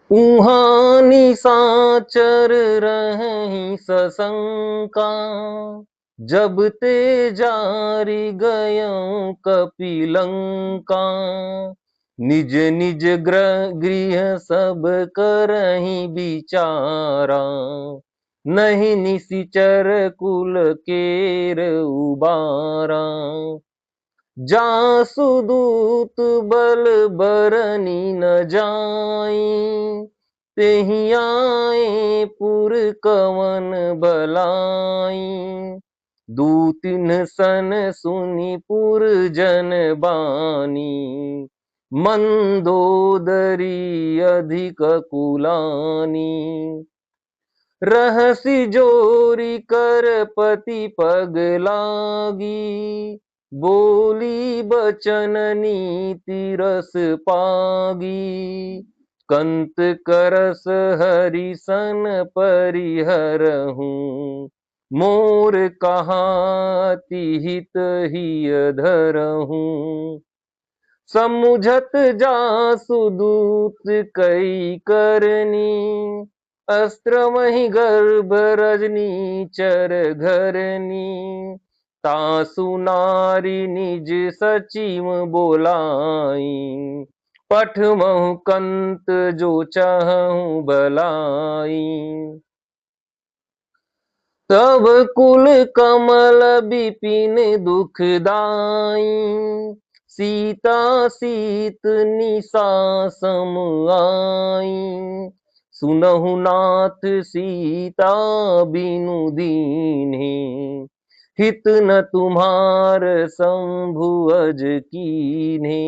उहाँ निशाचर रहें सशंका, जब ते जारी गयों कपिलंका। निज निज गृह सब करहीं बिचारा, नहीं निशिचर कुल केर उबारा। जासु दूत बल बरनी न जाई, तेहि आए पुर कवन बलाई। दूतिन सन सुनि पुर जन बानी, मंदोदरी अधिक कुलानी। रहसि जोरी कर पति पग लागी, बोली बचन नीति रस पागी। कंत करस हरिसन परिहरहूँ, मोर कहाति हित हिय धरहूँ। समुझत जासु दूत कई करनी, अस्त्र वही गर्भ रजनी चर घरनी। तासु नारी निज सचिव बोलाई, पठमहु कंत जो चाहूं बलाई। तब कुल कमल बिपिन दुखदाई, सीता सीत निशा सम आई। सुनहु नाथ सीता बिनु दीन्हे, हित न तुम्हार शंभु अज कीन्हे।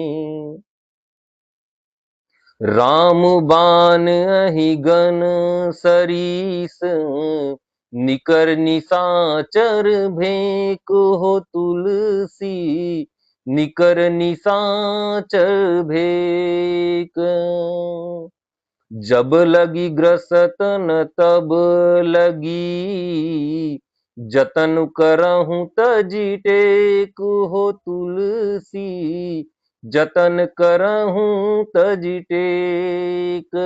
राम बान अहि गन सरीस, निकर निशाचर भेक हो तुलसी। निकर निशाचर भेक, जब लगी ग्रसतन तब लगी। जतन करहूं तजी टेक हो तुलसी, जतन करहूं तजी टेक।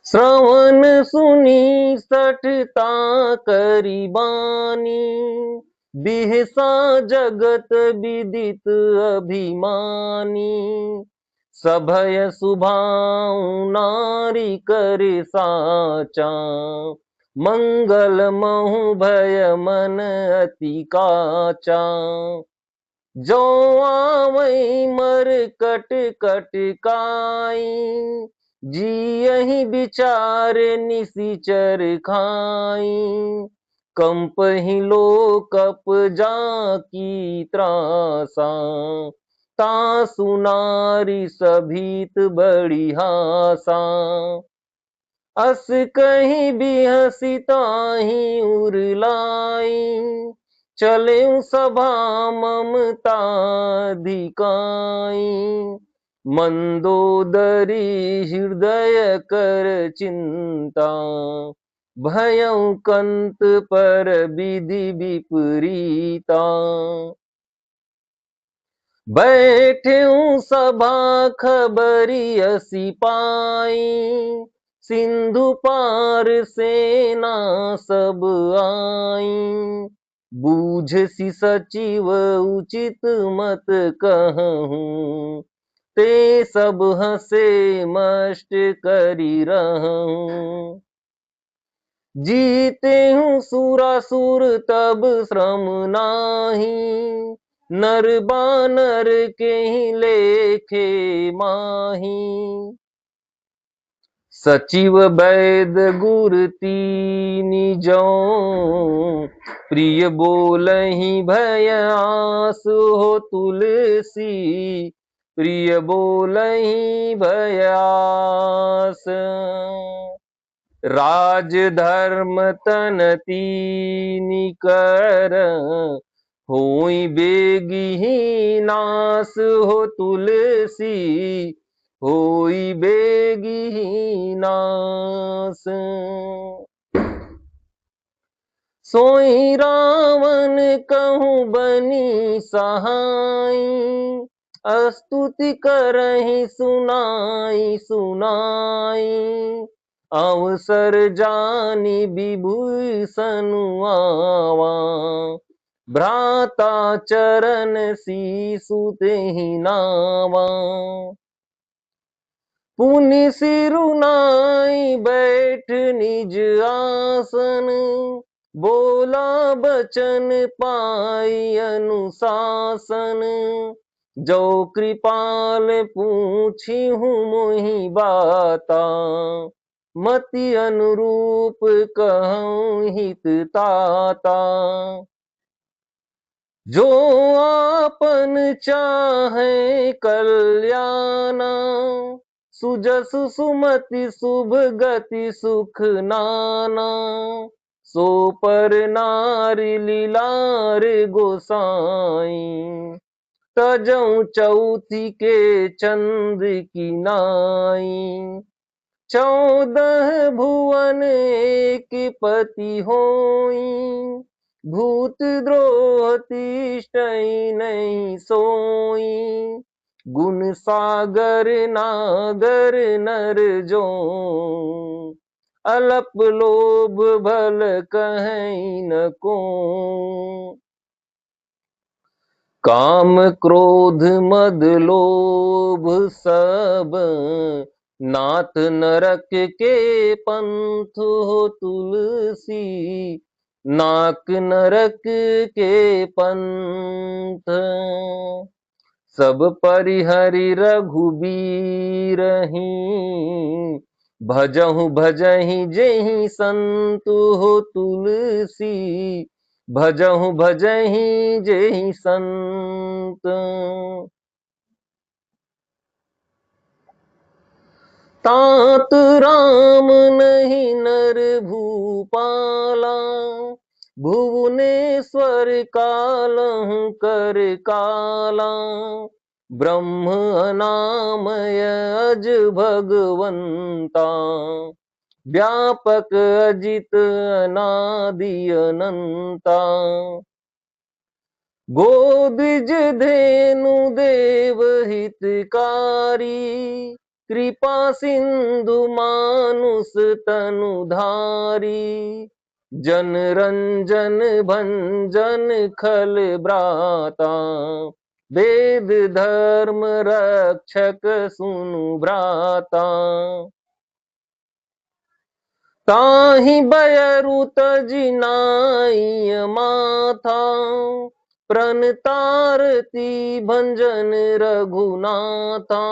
श्रवण सुनी सठता करी बानी, बिहसा जगत विदित अभिमानी। सभय सुभाऊ नारी करे साचा, मंगल महु भय मन अति काचा। जो आवै मर कट कट काई, जियहि विचार निशिचर खाई। कंपहि लोकप जाकी त्रासा, तासु नारी सभीत बड़ी हासा। अस कहीं बिहसी ताहि उरलाई, चले सभा ममता धिकाई। मंदोदरी हृदय कर चिंता, भयउ कंत पर विधि विपरीता। बैठ्यूं सभा खबरियसि पाई, सिंधु पार सेना सब आई। बूझसि सचिव उचित मत कहूँ, ते सब हंसे मष्ट करी रहूं। जीते हूँ सुरासुर तब श्रम नाही, नर बानर के ही लेखे माही। सचिव वैद गुर तीनि जो, प्रिय बोलहि भय आस हो तुलसी। प्रिय बोलहि भय आस, राज धर्म तन तीनि कर। होई बेगी नास हो तुलसी, होई बेगी नास। सोई रावण कहूँ बनी सहाई, स्तुति करहि सुनाई सुनाई, अवसर जानि विभूषण आवा। भ्राता चरण सीसु तेहि नावा, पुनि सिरुनाई बैठ निज आसन। बोला बचन पाई अनुशासन, जो कृपाल पूछी हूँ मोहि बाता। मति अनुरूप कहूँ हित ताता, जो आपन चाहे कल्याणा। सुजसु सुमति शुभ गति सुख नाना, सो पर नारी लीलार गोसाई। तजऊ चौथी के चंद की नाई, 14 भुवन एक पति होई। भूत द्रोह तिष्ठइ नहीं सोई, गुण सागर नागर नर जो। अलप लोभ भल कहीं न को, काम क्रोध मद लोभ सब। नाथ नरक के पंथ हो तुलसी, नाक नरक के पंथ। सब परिहरि रघुबीरहि, भजहु भजहि जेहि संत हो तुलसी। भजहु भजहि जेहि संत, तात राम नहीं नर भूपाला। भुवनेश्वर कालहु कर काला, ब्रह्म अनामय अज भगवंता। व्यापक अजित अनादि अनंता, गोदिज धेनु देव हितकारी। कृपा सिंधु मानुष तनुधारी, जन रंजन भंजन खल ब्राता। वेद धर्म रक्षक सुनु भ्राता, ताहि बयरु तजि नाइ माथा। प्रणतारती भंजन रघुनाथा,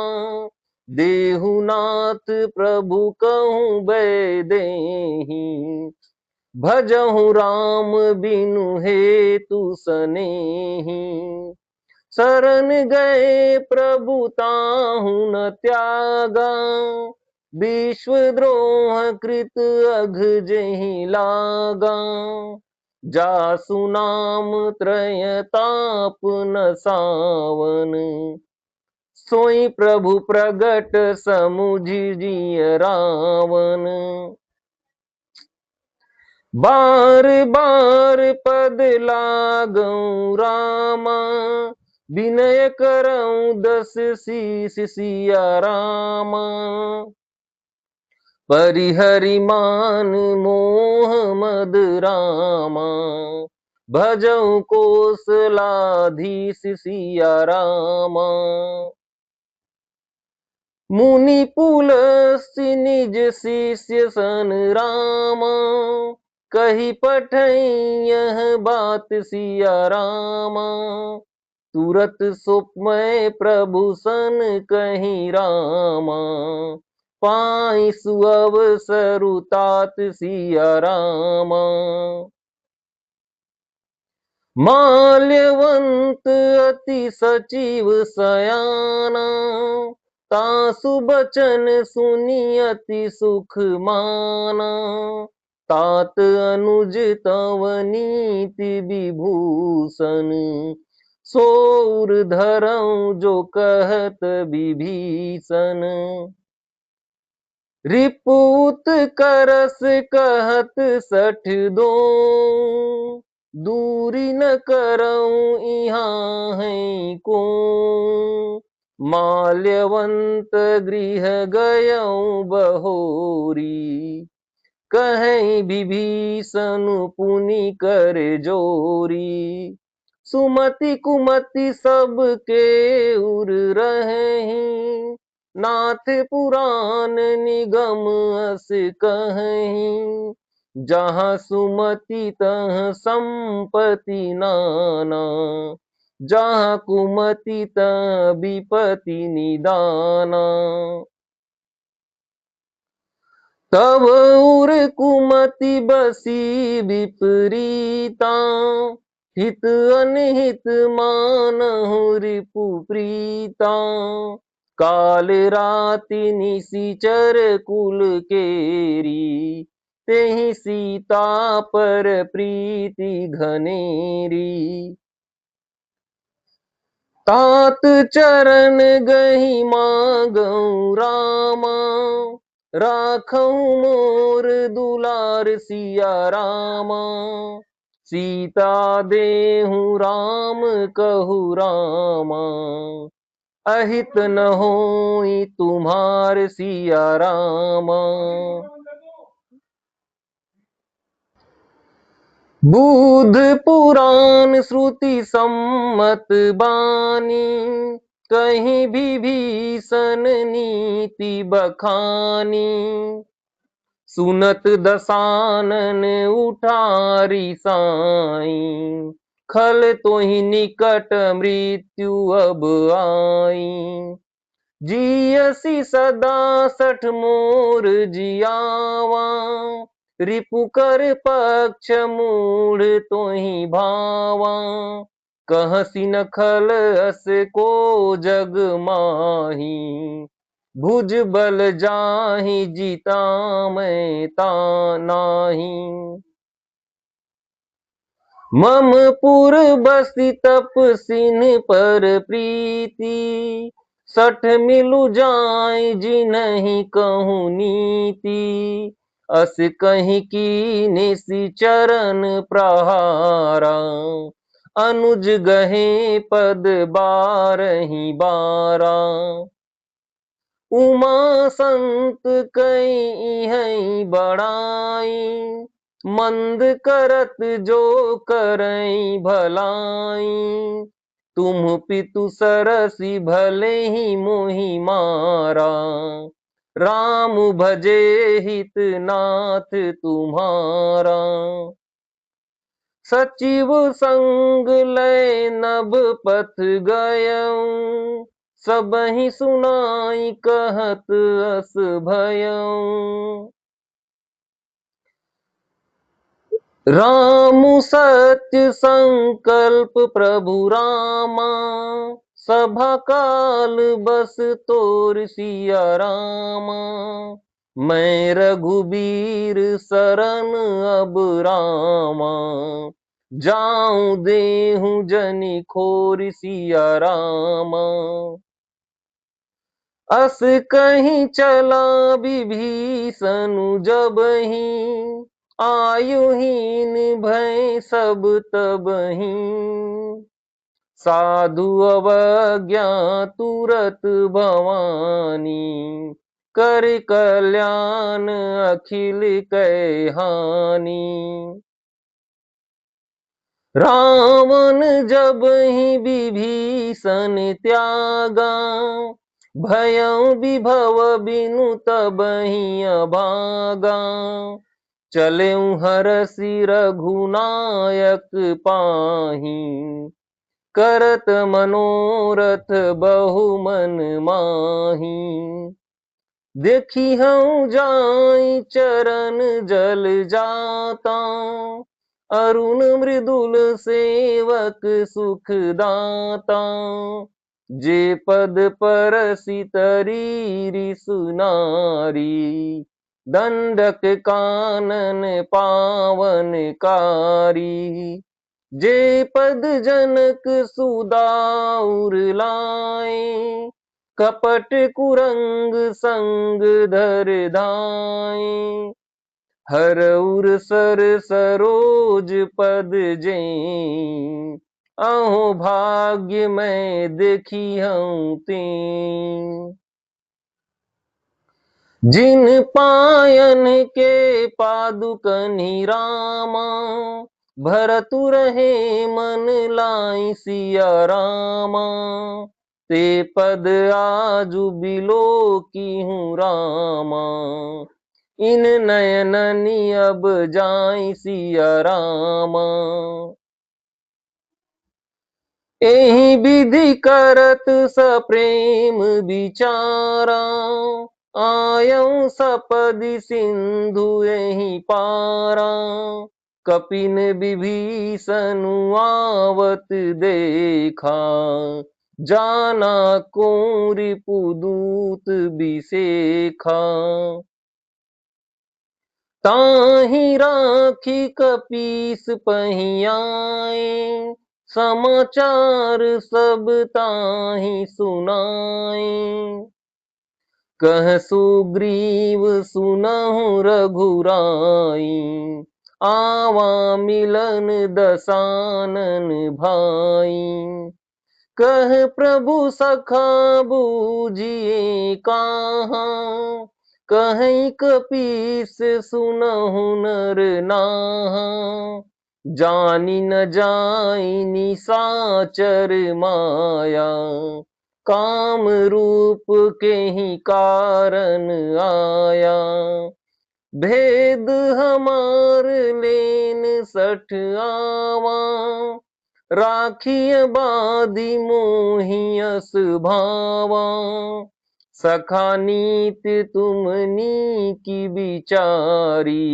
देहुनाथ प्रभु कहूँ बैदेही। भजहु राम बिनु हेतु सनेही, शरण गए प्रभु ताहु न त्यागा। विश्वद्रोह कृत अघ जेहि लागा, जासु नाम त्रयताप न सावन। सोई प्रभु प्रगट समुझिय रावण, बार बार पद लागऊं रामा। विनय करऊं 10 शीस सिया रामा। परिहरि मान मोह मद रामा, भजऊं कोसलाधीश सिया रामा। मुनि पुलस्त्य निज शिष्य सन रामा, कही पठई यह बात सिया रामा। तुरत सुपमय प्रभु सन कहीं रामा, पाई सुअवसरु तात सिया रामा। माल्यवंत अति सचिव सयाना, तासु बचन सुनि अति सुख माना। तात अनुज तव नीति विभूषण, सोर धरऊं जो कहत विभीषण। रिपुत करस कहत 60 दो, दूरी न करऊं यहाँ है को, माल्यवंत गृह गयऊं बहोरी, कहीं विभीषण पुनि कर जोरी, सुमति कुमति सबके उर रहें, नाथ पुराण निगम अस कहीं, जहाँ सुमति तह संपत्ति नाना, जहाँ कुमति तह विपत्ति निदाना। तब उर कुमति बसी विपरीता, हित अनहित मानहु रिपु प्रीता, काल राति निशिचर कुल केरी, तेहि सीता पर प्रीति घनेरी, तात चरण गही मागऊं रामा, राखऊं मोर दुलार सिया रामा, सीता देहु राम कहु रामा, अहित न होई तुम्हार सिया रामा। बुध पुराण श्रुति सम्मत बानी, कहीं विभीषण नीति बखानी, सुनत दसानन उठारी साई, खल तोहि निकट मृत्यु अब आई, जियसी सदा सठ मोर जियावा, रिपुकर पक्ष मूढ़ तोहि भावा, कहसी न खल अस को जग माही, भुज बल जाहि जीता मैं तानाही, मम पुर बसी तप सिन पर प्रीति, सठ मिलु जाय जिन्हि कहूँ नीति, अस कहीं कीन्हे चरण प्रहारा, अनुज गहे पद बारहि बारा, उमा संत कई है बड़ाई, मंद करत जो करई भलाई, तुम पितु सरसी भले ही मोहि मारा, राम भजे हित नाथ तुम्हारा, सचिव संग लय नभ पथ गयऊं, सबहि सुनाई कहत अस भयऊं, राम सत्य संकल्प प्रभु रामा, सभा काल बस तोर सिया रामा, मैं रघुबीर सरन अब रामा, जाऊं देहूं जनि खोर सिया रामा, अस कहीं चला विभीषण जबहि, आयुहीन भय सब तबहि, साधु अवज्ञा तुरत भवानी, कर कल्याण अखिल कै हानि, रावण जब ही विभीषण त्यागा, भयं विभव बिनु तबहि अभागा, चलें हरषि रघुनायक पाही, करत मनोरथ बहु मन माही, देखी हूँ जाई चरण जल जाता, अरुण मृदुल सेवक सुख दाता, जे पद परसि तरीरि सुनारी, दंडक कानन पावन कारी, जे पद जनक सुदाउर लाए, कपट कुरंग संग धर धाए, हरउर सर सरोज पद जें, अहो भाग्य मैं देखी हूँ तें। जिन पायन के पादुकनि रामा, भरतु रहे मन लाई सिया रामा। ते पद आजु बिलो की हूँ रामा, इन नयननि अब जाई सिया रामा। एहि विधि करत सप्रेम विचारा, आयऊ सपदि सिंधु एहि पारा। कपिन विभीषनु आवत देखा, जाना को रिपुदूत बिसेखा। ताहि राखी कपीस पहियाए, समाचार सब ताहि सुनाए। कह सुग्रीव सुनहु रघुराई, आवा मिलन दसानन भाई। कह प्रभु सखा बूझिए कहाँ, कहीं कपीस सुनहु नर नाहा। जानी न जाई निशाचर माया, काम रूप के ही कारण आया। भेद हमार लेन सठ आवा, राखिय बाधी मोहियस भावा। सखा नीत तुमनी की विचारी,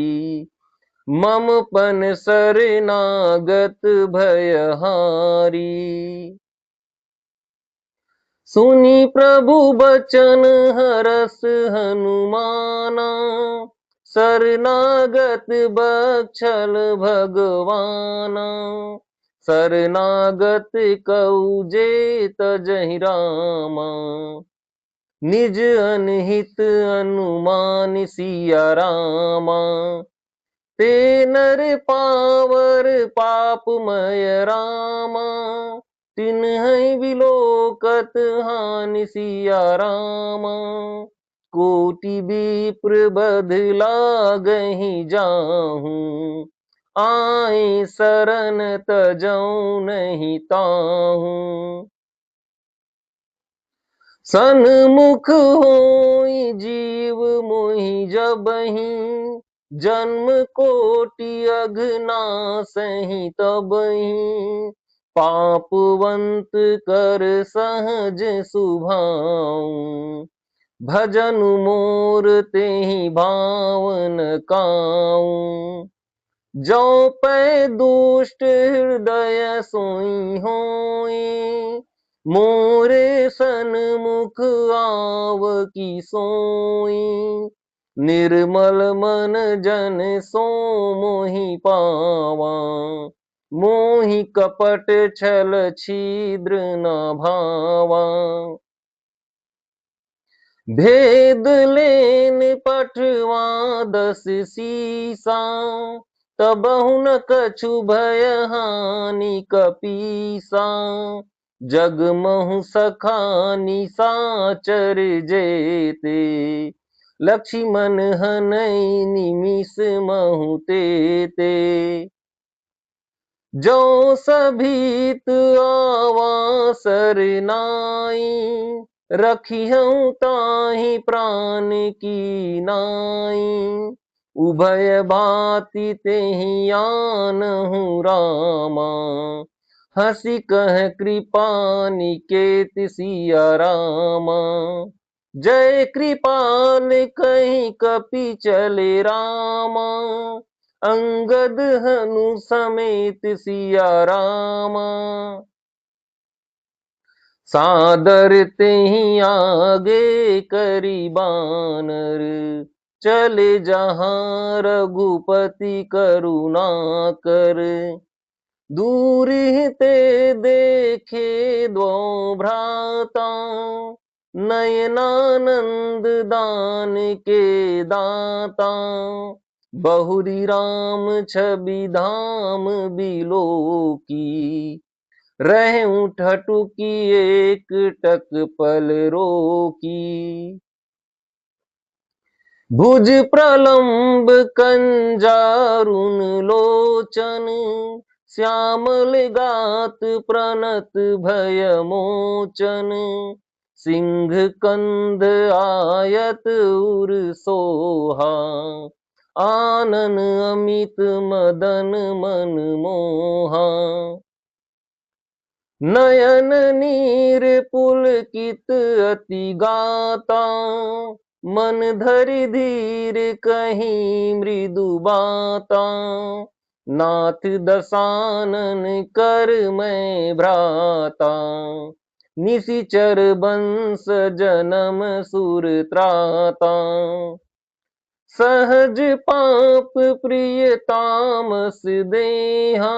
मम पन शरणागत भयहारी। सुनी प्रभु बचन हरस हनुमाना, शरणागत बक्षल भगवाना। शरणागत कऊ जेत जहि रामा, निज अनहित अनुमान सिया रामा। ते नर पावर पापमय रामा, तिन्हि विलोकत हानि सिया रामा। कोटि विप्र बध लागहि जाहूँ, आए शरण तजौ नहीं ताहूँ। सन्मुख होई जीव मोहि जबहि, जन्म कोटि अघनासहि तबहि। पापवंत कर सहज सुभाऊ, भजन मोर तेहि भावन काऊ। जो पै दुष्ट हृदय सोई होई, मोरे सन्मुख आव की सोई। निर्मल मन जन सो मोहि पावा, मोहि कपट छल छिद्र न भावा। भेद लेन पठवा दस सीसा, तबहु न कछु भय हानि कपीसा। जगमहु सखा निशाचर जेते, लक्ष्मण हनई निमिष महु तेते। जो सभीत आवा सरनाई, रखिहउँ ताहि प्राण की नाई। उभय भांति तेहि आनहु रामा, हंसी कह कृपा निकेत सिया रामा। जय कृपाल कहीं कपि चले रामा, अंगद हनु समेत सिया रामा। सादर तेहि आगे करी बानर, चले जहाँ रघुपति करुणा कर। दूरि ते देखे द्वौ भ्राता, नयनानंद दान के दाता। बहुरी राम छवि धाम बिलो की, रहूं ठटुकी एक टक पल रोकी। भुज प्रलंब कंजारुन लोचन, श्यामल गात प्रणत भय मोचन। सिंह कंद आयत उर सोहा, आनन अमित मदन मन मोहा। नयन नीर पुलकित अति गाता, मन धरि धीर कहीं मृदु बाता। नाथ दसानन कर मैं भ्राता, निशिचर बंस जनम सुर त्राता। सहज पाप प्रिय तामस देहा,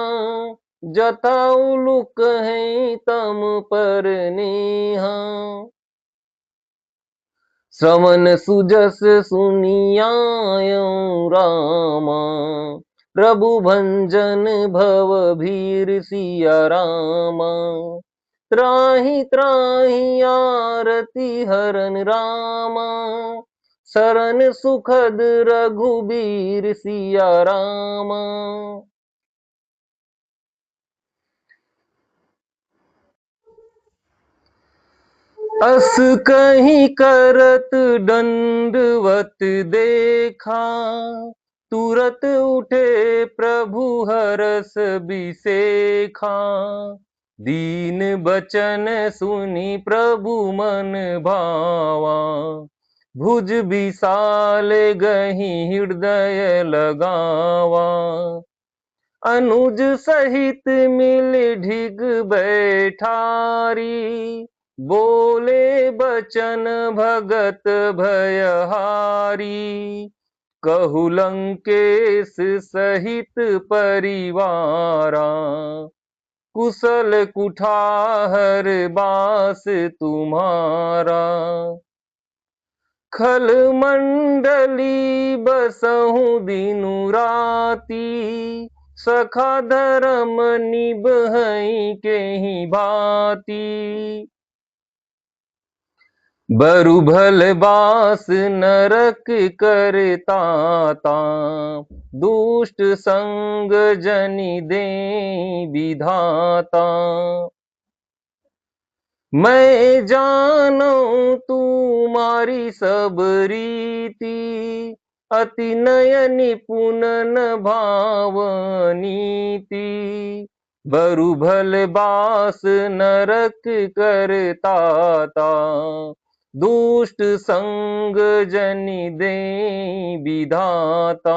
जथा उलुक है तम पर नेहा। श्रवण सुजस सुनियायो रामा, प्रभु भंजन भव भीर सिया रामा। त्राहि त्राहि आरती हरन रामा, शरण सुखद रघुबीर सिया रामा। अस कहीं करत दंडवत देखा, तुरत उठे प्रभु हरस बिसेखा। दीन बचन सुनी प्रभु मन भावा, भुज विशाल गही हृदय लगावा। अनुज सहित मिल ढिग बैठारी, बोले बचन भगत भयहारी। कहु लंकेश सहित परिवारा, कुशल कुठार बास तुम्हारा। खल मंडली बसहु दिनु राती, सखा धर्म निभहि केहि भांति। बरु भल बास नरक करताता, दुष्ट संग जनि दे विधाता। मैं जानो तुम्हारी सब रीति, अति नय निपुण न भाव नीति। बरु भल बास नरक करताता, दुष्ट संग जनि दे विधाता।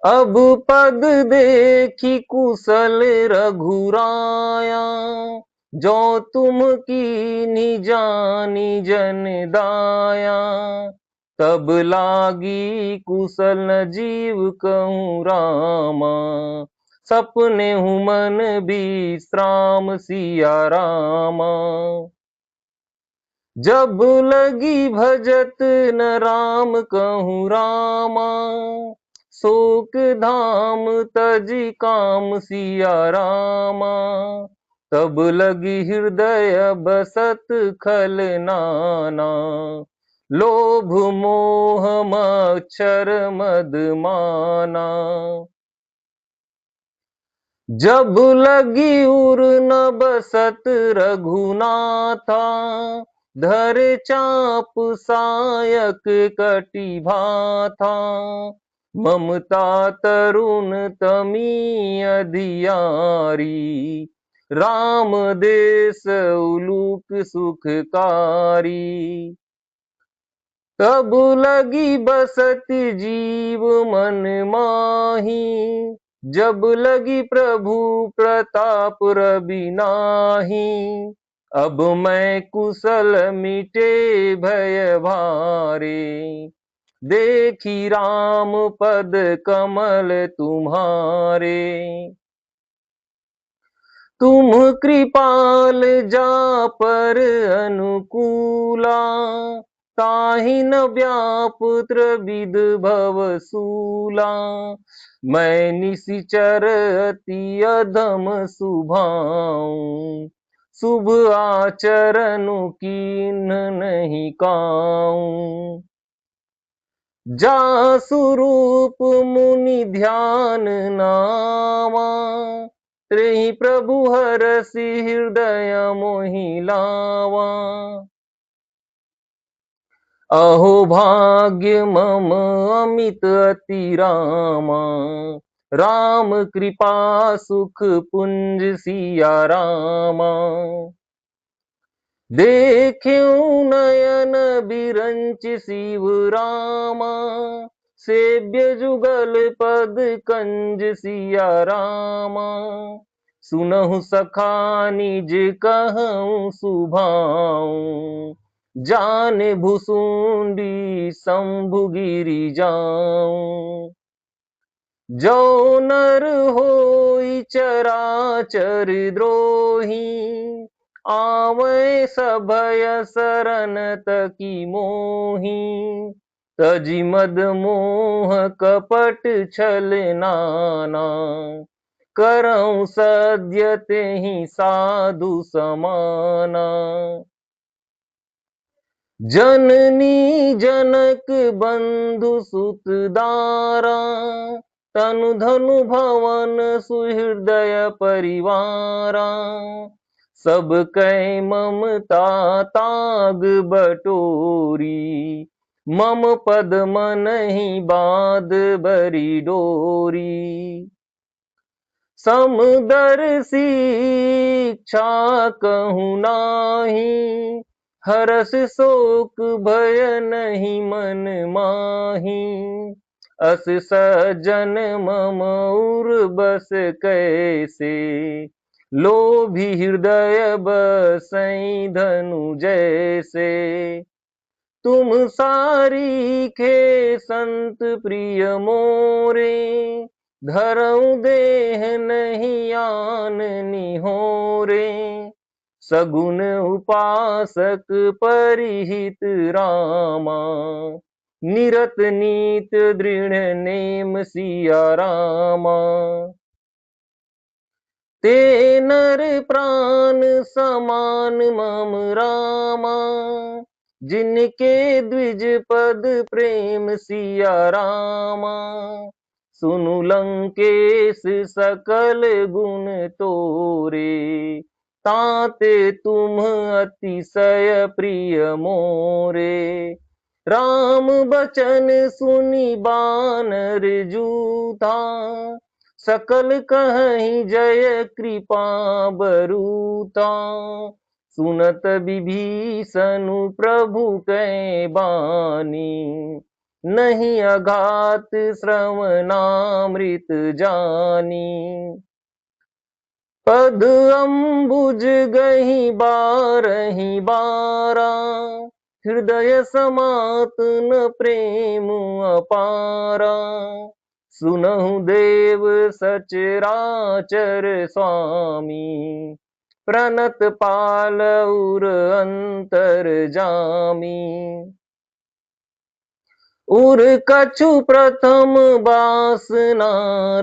अब पद देखी कुशल रघुराया, जो तुम की जानी जन दाया। तब लागी कुशल जीव कहूँ रामा, सपने हूँ मन विश्राम सिया रामा। जब लगी भजत न राम कहूँ रामा, शोक धाम तजी काम सिया रामा। तब लगी हृदय बसत खल नाना, लोभ मोह मच्छर मद माना। जब लगी उर न बसत रघुनाथा, धरे चाप सायक कटि भाथा। ममता तरुण तमी अधियारी, राम देश उलूक सुखकारी। तब लगी बसती जीव मन माही, जब लगी प्रभु प्रताप रवि नाही। अब मैं कुशल मिटे भय भारे, देखी राम पद कमल तुम्हारे। तुम कृपाल जा पर अनुकूला, ताहि न व्यापुत्र विद भव सूला। मैं निशिचर अति अधम सुभाऊं, शुभ आचरण कीन्ह नहीं काऊं। जासु रूप मुनि ध्यान नावा, त्रेहि प्रभु हरसि हृदय मोहि लावा। अहो भाग्य मम अमित अति रामा, राम कृपा सुख पुंज सिया रामा। देख्यूं नयन बिरंच शिव रामा, सेव्य जुगल पद कंज सिया रामा। सुनहु सखा निज कहऊं सुभाऊं, जाने भुसुंडी शंभु गिरि जाऊं। जो नर होई चराचर द्रोही, आवै सभय सरन तकी मोही। तजी मद मोह कपट छल नाना, करऊं सद्य तेहि साधु समाना। जननी जनक बंधु सुत दारा, तनु धनु भवन सुहृदय परिवारा। सब कै ममता ताग बटोरी, मम पद मनहि बाध बरी डोरी। समदर्शी इच्छा कहूँ नाही, हरस शोक भय नहीं मन माही। अस सज्जन मम उर बस कैसे, लोभी हृदय बसई धनु जैसे। तुम सारीखे संत प्रिय मोरे, धरऊं देह नहीं आन निहोरे। सगुन उपासक परिहित रामा, निरत नीत दृढ़ नेम सिया रामा। ते नर प्राण समान मम रामा, जिनके द्विज पद प्रेम सिया रामा। सुनु लंकेश सकल गुण तोरे, ताते तुम अतिशय प्रिय मोरे। राम बचन सुनि बानर जूथा, सकल कहीं जय कृपा बरूता। सुनत विभीषण प्रभु कै बानी, नहीं अघात श्रवणामृत जानी। पद अम्बुज गही बारही बारा, हृदय समात न प्रेम अपारा। सुनहु देव सचराचर स्वामी, प्रणत पाल उर अंतर जामी। उर कछु प्रथम बासना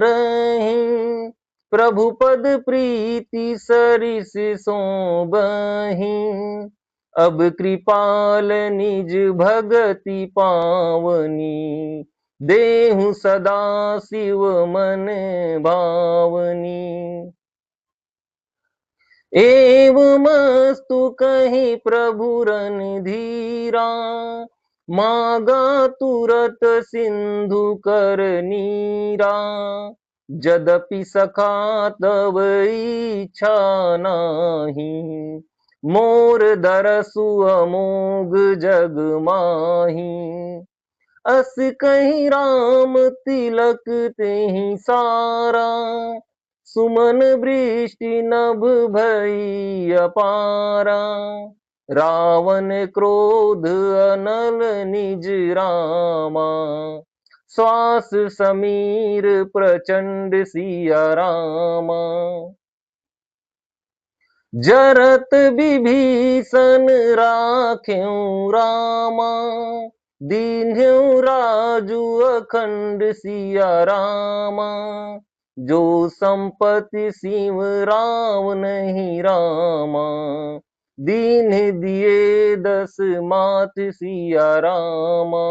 रही, प्रभु पद प्रीति सरिस सोबही। अब कृपाल निज भगति पावनी, देहु सदा शिव मन भावनी। एवमस्तु कहि प्रभु रन धीरा, मागा तुरत सिंधु कर नीरा। जदपि सखा तब इच्छा नाही, मोर दरसु अमोघ जग माही। अस कहीं राम तिलक तेहि सारा, सुमन वृष्टि नभ भई अपारा। रावण क्रोध अनल निज रामा, श्वास समीर प्रचंड सिया रामा। जरत विभीषण राख्यों रामा, दीन्ह्यों राजू अखंड सिया रामा। जो संपत्ति सिंह राव नहीं रामा, दीन दिए दस मात सिया रामा।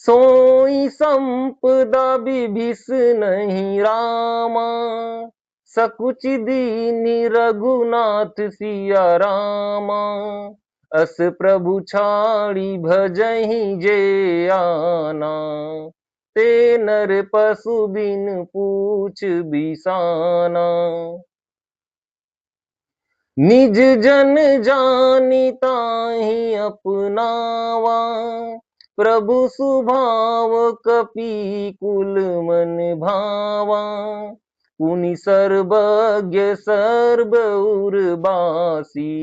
सोई संपदा विभीष नहीं रामा, सकुच दीनी रघुनाथ सिया रामा। अस प्रभु छाड़ी भजहि जे आना, ते नर पशु बिन पूछ बिसाना। निज जन जानी ताहि अपनावा, प्रभु सुभाव कपि कुल मन भावा। पुनि सर्वज्ञ सर्व उर्वासी,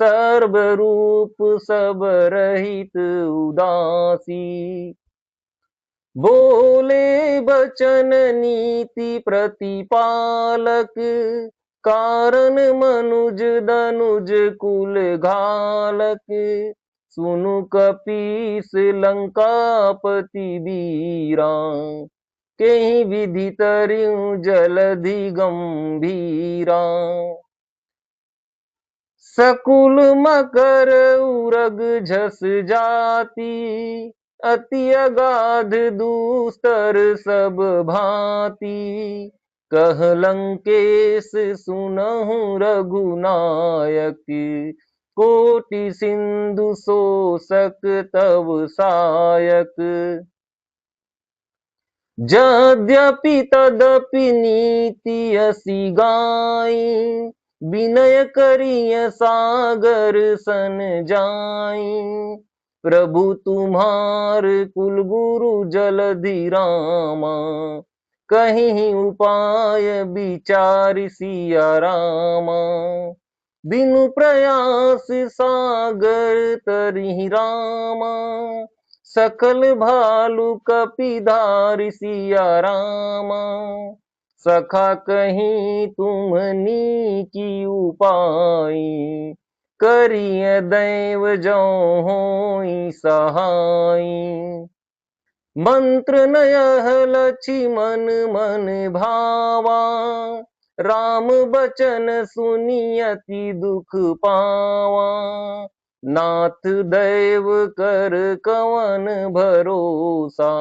सर्व रूप सब रहित उदासी। बोले बचन नीति प्रतिपालक, कारण मनुज दनुज कुल घालक। सुनु कपीस लंकापति वीरा, केहि विधि तरिउ जलधि गंभीरा। सकुल मकर उरग झस जाति, अति अगाध दूस्तर सब भांति। कह लंकेश सुनहु रघुनायक, कोटि सिंधु शोषक तव सायक। यद्यपि तदपि नीति असि गाई, विनय करिय सागर सन जाई। प्रभु तुम्हार कुल गुरु जलधि रामा, कहीं उपाय विचार सिया रामा। बिनु प्रयास सागर तरिहि रामा, सकल भालु कपिधारि सिया रामा। सखा कहीं तुमनी की उपाय, करिय दैव जो होई सहाय। मंत्र नयह लक्ष्मण मन भावा, राम बचन सुनियति दुख पावा। नाथ दैव कर कवन भरोसा,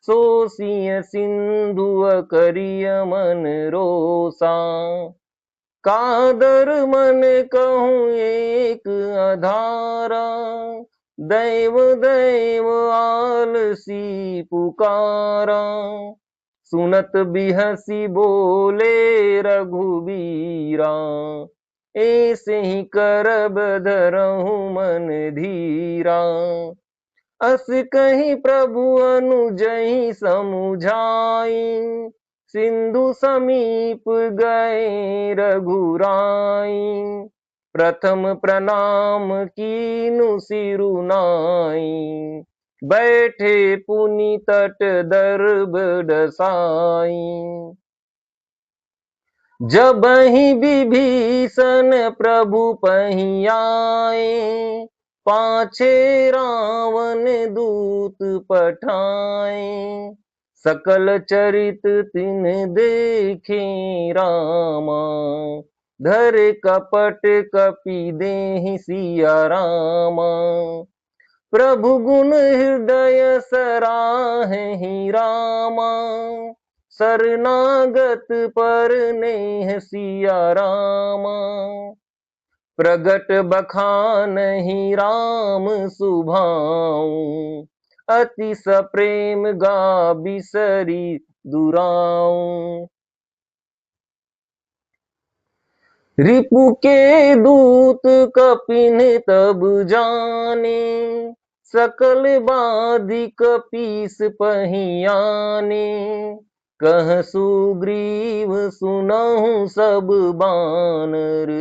सो सिय सिंधु करिय मन रोसा। कादर मन कहूँ एक अधारा, दैव दैव आलसी पुकारा। सुनत बिहसी बोले रघुबीरा, ऐसे ही करब धरहु मन धीरा। अस कहीं प्रभु अनुजहि समुझाई, सिंधु समीप गए रघुराई। प्रथम प्रणाम कीनु सिरुनाई, बैठे पुनि तट दर्भ डसाई। जबहि विभीषण प्रभु पहियाए, पाछे रावण दूत पठाए। सकल चरित तिन देखे रामा, धर कपट कपि देहि सिया रामा। प्रभु गुण हृदय सराहि रामा, शरणागत पर नेह सिया रामा। प्रगट बखानहि राम सुभाऊ, अति सप्रेम गा बिसरी दुराऊ। रिपु के दूत कपिन तब जाने, सकल बाधिक पीस पहियाने। कह सुग्रीव सुनहु सब बानर,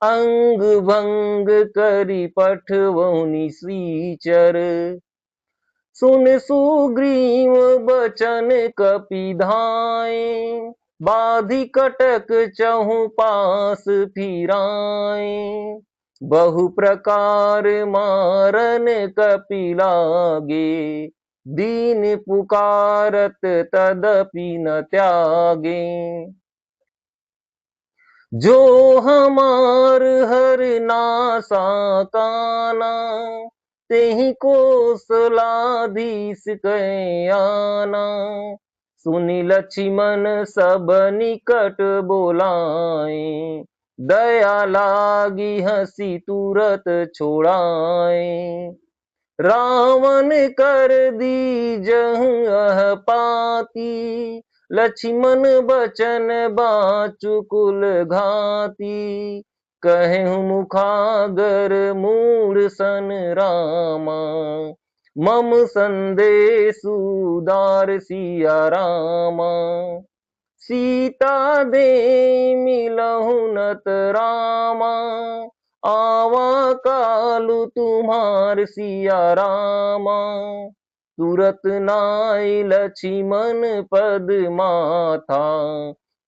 अंग भंग करि पठवहु निसीचर। सुन सुग्रीव बचन कपि धाय, बाधी कटक चहु पास फिराए, बहु प्रकार मारन कपि लागे, दीन पुकारत तदपि न त्यागे। जो हमार हर नासा काना, तेहि को सलाधीस कयाना। सुनि लक्ष्मण सब निकट बोलाए, दया लागी हंसी तुरत छोड़ाए। रावण कर दीजहु अह पाती, लक्ष्मण बचन बाँचु कुल घाती। कहु मुखागर मूढ़ सन रामा, मम संदेशु दार सिया रामा। सीता दे मिलहु नत रामा, आवा कालु तुम्हार सिया रामा। तुरत नाई लक्ष्मण पद माथा,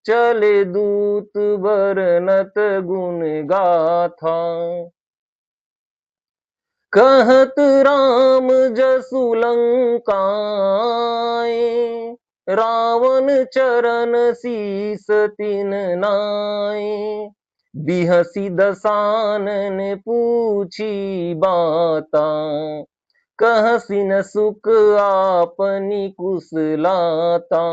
चले दूत बरनत गुण गाथा। कहत राम जसु लंकाए, रावण चरण शीस तिन नाए। बिहसी दसानन पूछी बाता, कहसी न सुख आपनी कुशलाता।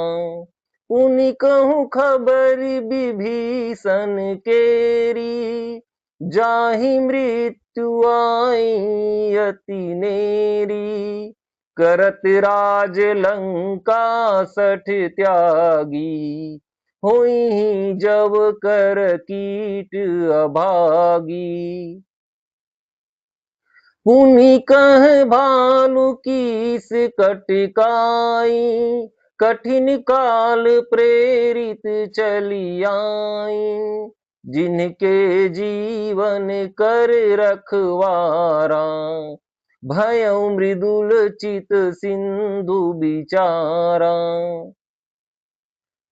पुनि कहूँ खबरि विभीषण केरी, जाहि मृत्यु आई अति नेरी। करत राज लंका सठ त्यागी, होई जब कर कीट अभागी। पुनि कह भालु कीस कटकाई, कठिन काल प्रेरित चली आई। जिनके जीवन कर रखवारा, भयउ मृदुल चित सिंधु बिचारा।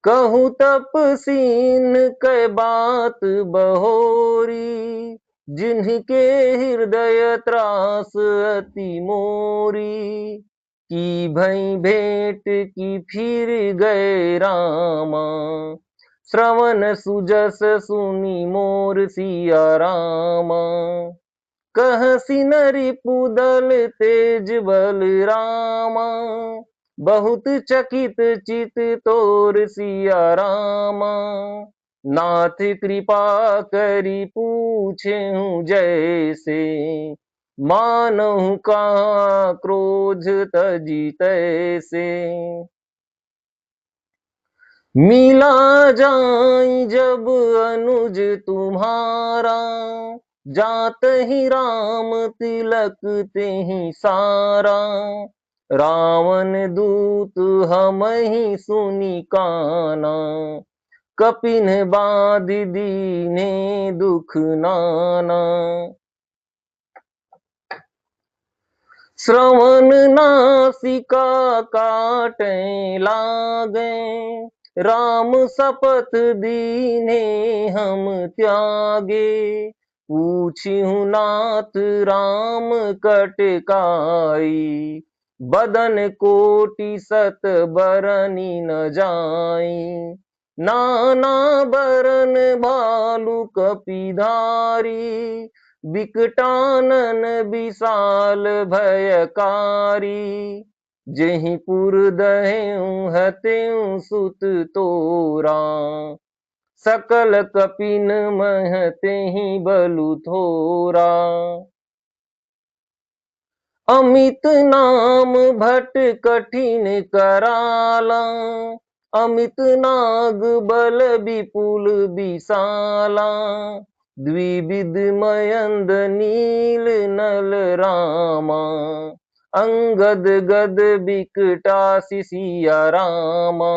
कहूँ तपसीन कै बात बहोरी, जिनके हृदय त्रास अति मोरी। की भई भेंट की फिर गए रामा, श्रवण सुजस सुनी मोर सिया रामा। कहसी नरिपुदल तेज बल रामा, बहुत चकित चित तोर सिया रामा। नाथ कृपा करी पूछेहूँ जैसे, मानहु कहाँ क्रोध तजी तैसे। मिला जाई जब अनुज तुम्हारा, जात ही राम तिलक तेहि सारा। रावण दूत हम ही सुनि काना, कपिन बाधि दीने दुख नाना। श्रवण नासिका काटे लागे, राम शपथ दीने हम त्यागे। पूछिहु नाथ राम कटकाई, बदन कोटि सत बरनी न जाई। नाना बरन भालु कपिधारी, बिकटानन विशाल भयकारी। जेहि पुर दहेउ हतेउ सुत तोरा, सकल कपिन मह तेहि बलु थोरा। अमित नाम भट कठिन कराला, अमित नाग बल विपुल विशाला। द्विविध मयंद नील नल रामा, अंगद गद बिकटासी सिया रामा।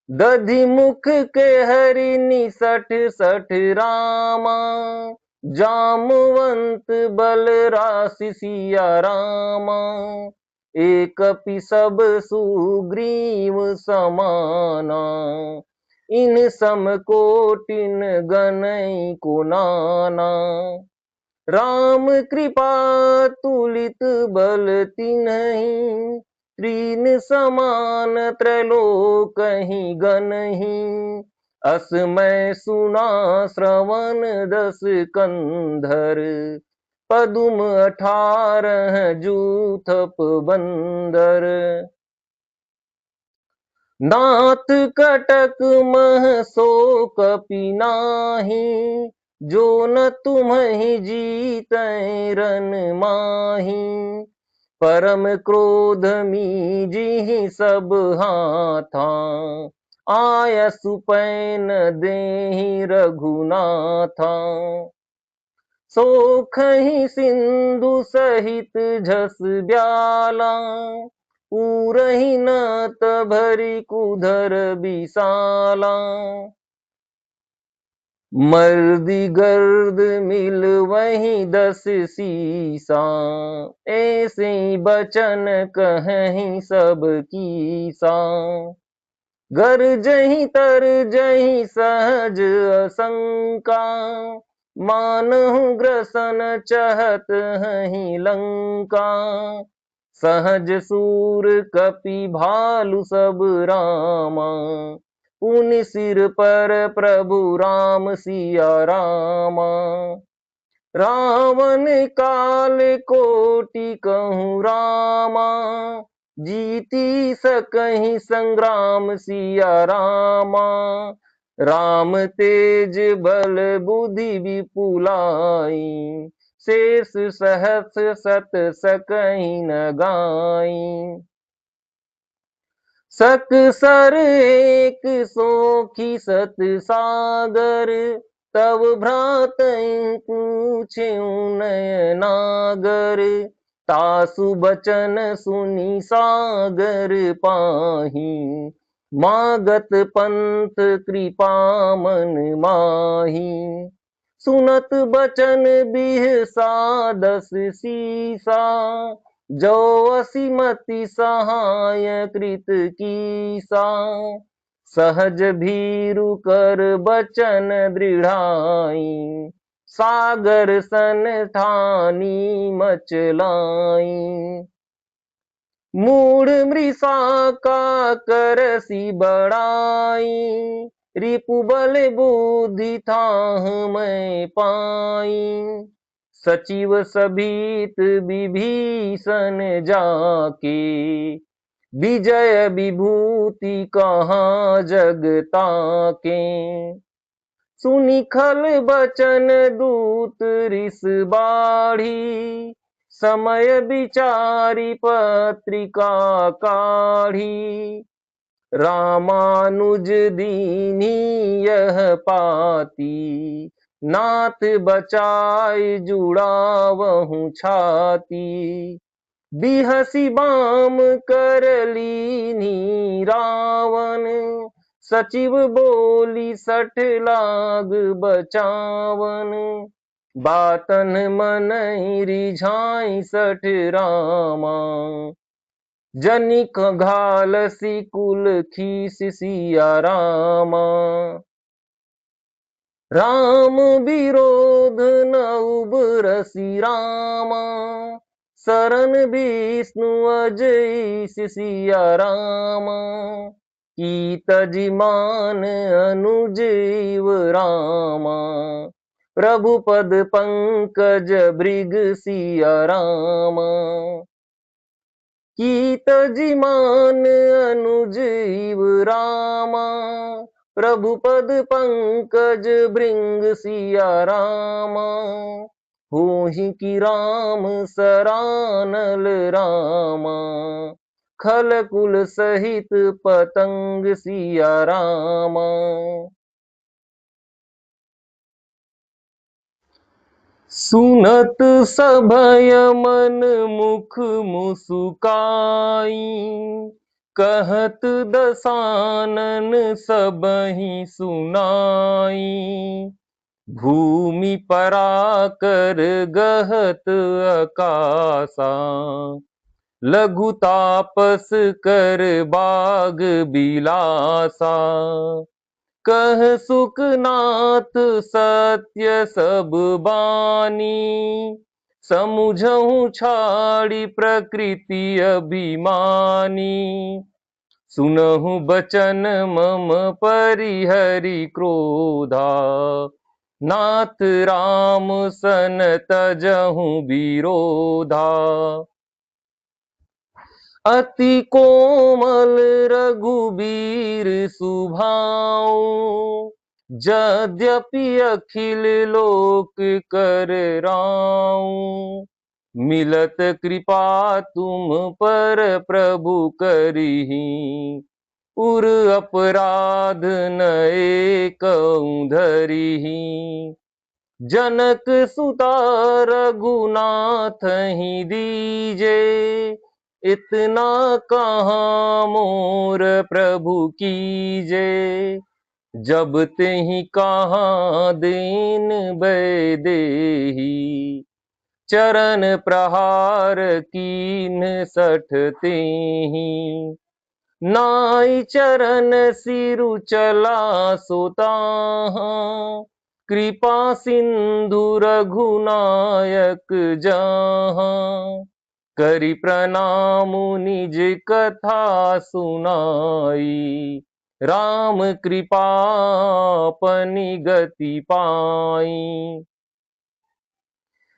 दधि मुख के हरि निसठ सठ रामा, जामवंत बल राशि सिया रामा। एकपि सब सुग्रीव समाना। इन सम कोटिन गणई को नाना। राम कृपा तुलित बल तिन्हि, त्रीन समान त्रैलोकहि गणहि। अस मैं सुना श्रवण दस कंधर, पदुम 18 जूथप बंदर। नाथ कटक मह सो कपि नाही, जो न तुम्हि जीतै रन माही। परम क्रोध मीजिहि सब हाथा, आयसु पैन देहि रघुनाथा। सोखहि सिंधु सहित झस ब्याला, पूरहि नत भरी कुधर बिसाला। मर्दी गर्द मिल वही 10 सीसा, ऐसे बचन कहीं सब कीसा। गरजहि तरजहि सहज असंका, मानहु ग्रसन चहत हहि लंका। सहज सूर कपि भालु सब रामा, पुनि सिर पर प्रभु राम सिया रामा। रावण काल कोटि कहूँ रामा, जीती सकहि संग्राम सिया रामा। राम तेज बल बुद्धि विपुलाई, शेष सहस सत सकहि न गाई। सक सर एक सोखी सत सागर, तब भ्रातहि पूछेउ नयनागर। तासु बचन सुनि सागर पाही, मागत पंथ कृपा मन माही। सुनत बचन बिहसा 10 सीसा, जो असिमति सहाय कृत कीसा। सहज भीरु कर बचन दृढ़ाई, सागर सन ठानी मचलाई। मूढ़ मृषा का करसी बड़ाई, रिपु बल बुद्धि थाह मैं पाई। सचिव सभीत विभीषण जाके, विजय विभूति कहाँ जग ताके। सुनि खल बचन दूत रिस बाढ़ी, समय विचारी पत्रिका काढ़ी। रामानुज दीनी यह पाती, नाथ बचाई जुड़ावहु छाती। बिहसी बाम कर लीनी रावण, सचिव बोली 60 लाग बचावन। बातन मनहि रिझाई 60 रामा, जनिक घालसी कुल खीस सिया रामा। राम विरोध न उबरसी रामा, शरण विष्णु अजय सिया रामा। की तजिमान अनुजीव रामा, प्रभु पद पंकज भृग सिया रामा। की तजिमान अनुजीव रामा, प्रभु पद पंकज भृंग सिया रामा। होहि की राम सरानल रामा, खल कुल सहित पतंग सिया रामा। सुनत सभय मन मुख मुसुकाई, कहत दसानन सबहि सुनाई। भूमि पराकर गहत अकासा, लघु तापस कर बाग बिलासा, कह सुखनाथ सत्य सब बानी, समुझहु छाड़ी प्रकृति अभिमानी, सुनहु बचन मम परिहरि क्रोधा, नाथ राम सन तजहु विरोधा। अति कोमल रघुबीर सुभाऊ, यद्यपि अखिल लोक कर राऊं, मिलत कृपा तुम पर प्रभु करिहि, उर अपराध न एकउ धरिहि। जनक सुता रघुनाथ ही दीजे, इतना कहाँ मोर प्रभु कीजे, जब तेहि कहाँ दीन बैदेही, चरण प्रहार कीन सठ तेहि, नाई चरण सिरु चला सोताहा, कृपा सिंधु रघुनायक जहाँ, करि प्रणाम निज कथा सुनाई, राम कृपा पनि गति पाई।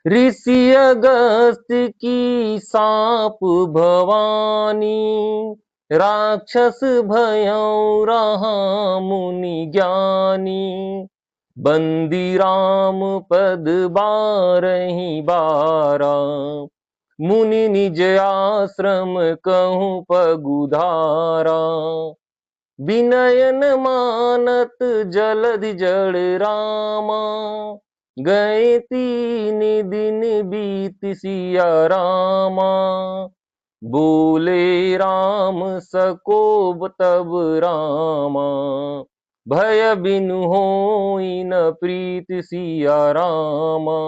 ऋषि अगस्त्य की साप भवानी, राक्षस भयउ रहा मुनि ज्ञानी, बंदी राम पद बारहि बारा, मुनि निज आश्रम कहूँ पगुधारा, विनयन मानत जलधि जड़ रामा, गए तीन दिन बीत सिया रामा, बोले राम सकोब तब रामा, भय बिनु होई न प्रीत सिया रामा,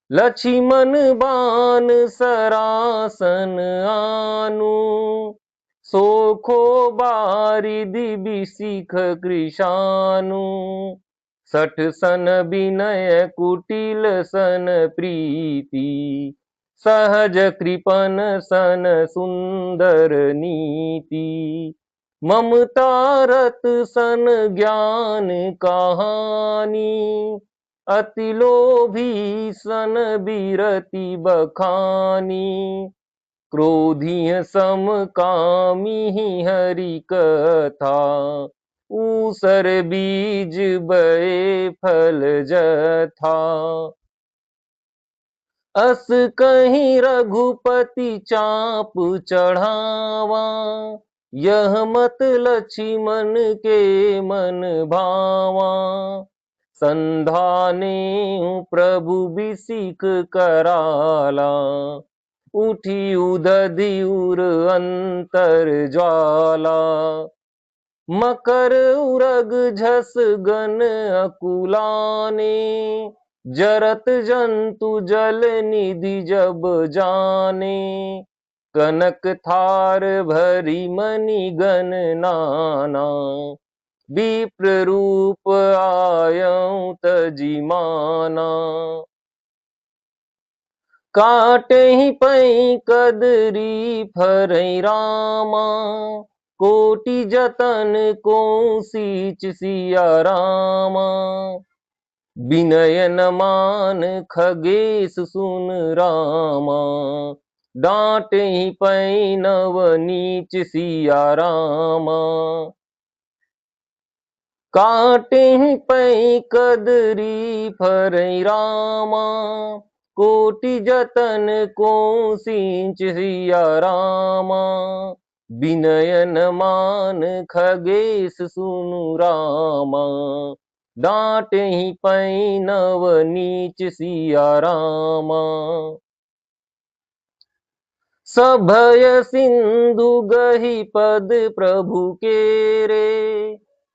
लक्ष्मण बान सरासन आनु, सोखो बारिधि बिसिख कृशानु, सठ सन विनय कुटिल सन प्रीति, सहज कृपन सन सुंदर नीति, ममता रत सन ज्ञान कहानी, अति लोभी सन बिरति बखानी, क्रोधिय सम कामी हरि कथा, ऊसर बीज बए फल जथा। अस कहीं रघुपति चाप चढ़ावा, यह मत लक्ष्मण के मन भावा, संधाने प्रभु बिसिक कराला, उठी उदधि उर अंतर ज्वाला, मकर उरग झस गन अकुलाने, जरत जंतु जल निधि जब जाने, कनक थार भरी मणि गण नाना, विप्र रूप आयं तजिमाना, काटहि पै कदरी फरई रामा, कोटि जतन को सींच सिया रामा, विनय न मान खगेश सुन रामा, डांटहि पै नव नीच सिया रामा, काटहि पै कदरी फरई रामा, कोटि जतन को सींच सिया रामा, विनय न मान खगेश सुनु रामा, डांटहि पै नव नीच सिया रामा। सभय सिंधु गहि पद प्रभु केरे,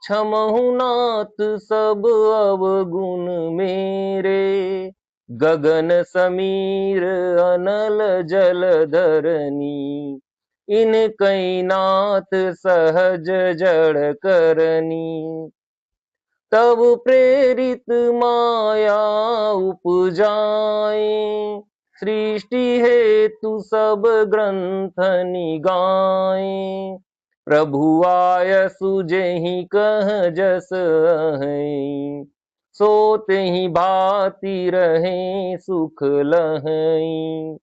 क्षमहु नाथ सब अवगुण मेरे, गगन समीर अनल जलधरनी, इन कई नाथ सहज जड़ करनी। तब प्रेरित माया उपजाए, सृष्टि हेतु सब ग्रंथ निगाए। प्रभु आय सुजेहि कह जस है, सोते ही भांति रहे सुख लहई।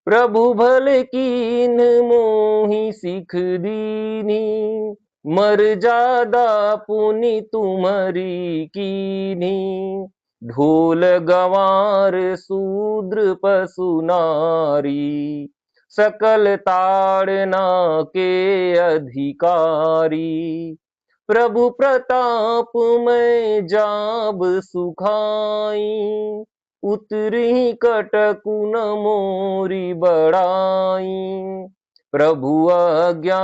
प्रभु भल कीन मोहि सिख दीनी, मर्यादा पुनि तुम्हारी कीनी। ढोल गंवार शूद्र पशु नारी, सकल ताड़ना के अधिकारी। प्रभु प्रताप मैं जाब सुखाई, उतरी कटकुन मोरी बड़ाई। प्रभु आज्ञा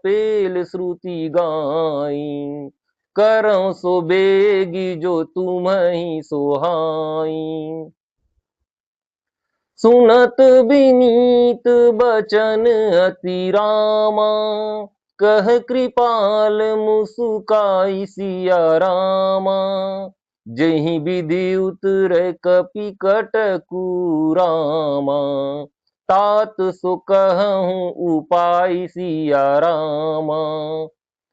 पेल श्रुति गाई, करौ सो बेगी जो तुम्हि सोहाई। सुनत विनीत बचन अति रामा, कह कृपाल मुसुकाई सिया रामा। जहि विधि उतरे कपि कटकु रामा, तात सो कहूँ उपाय सिया रामा।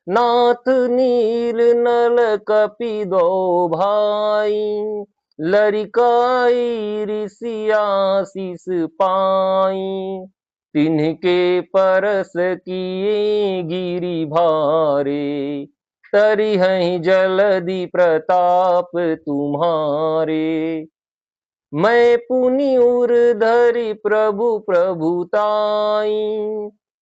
नाथ नील नल कपि दो भाई, लरिकाई ऋषिया शीस पाई। तिनके परस किए गिरि भारे, तरिहहि जलधि प्रताप तुम्हारे। मैं पुनि उर धरि प्रभु प्रभुताई,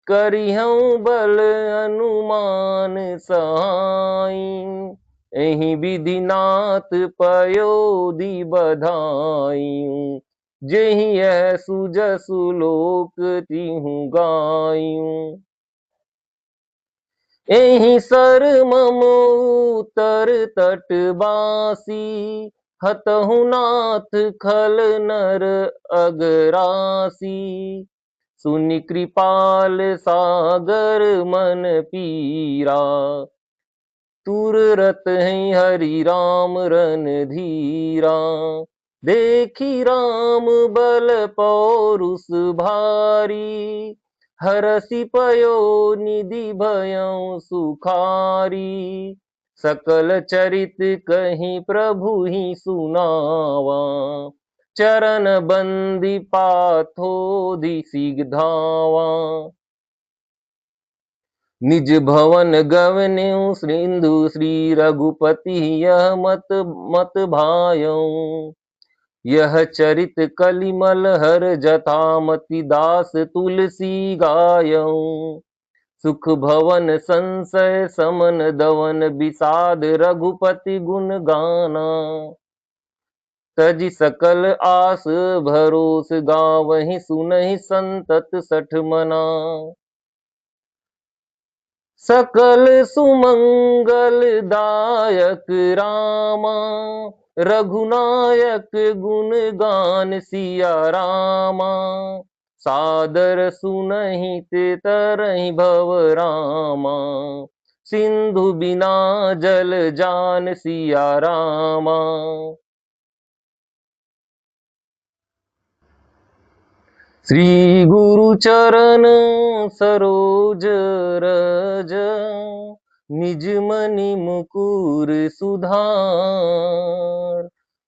करिहउँ बल अनुमान सहाई। एहि विधि नाथ पयोधि बधायूं, जेहि यह सुजसु लोक तिहु गायूं। एहि सर मम उतर तट बासी, हतहु नाथ खल नर अगरासी। सुनि कृपाल सागर मन पीरा, तुरत हैं हरि राम रन धीरा। देखी राम बल पौरुष भारी, हरसि पयो निधि भयउ सुखारी। सकल चरित कहीं प्रभु ही सुनावा, चरण बंदी पाथोधि सिधावा। निज भवन गवन्यु सिंधु श्री रघुपति, यह मत भायऊ। यह चरित कलिमल हर जथामति, दास तुलसी गायऊ। सुख भवन संशय समन दवन, विषाद रघुपति गुण गाना। तजि सकल आस भरोस, गावहि सुनहि संतत सठ मना। सकल सुमंगल दायक रामा, रघुनायक गुण गान सिया रामा। सादर सुनहि ते तरहि भव रामा, सिंधु बिना जल जान सिया रामा। श्री गुरु चरण सरोज रज, निज मनि मुकुर सुधार।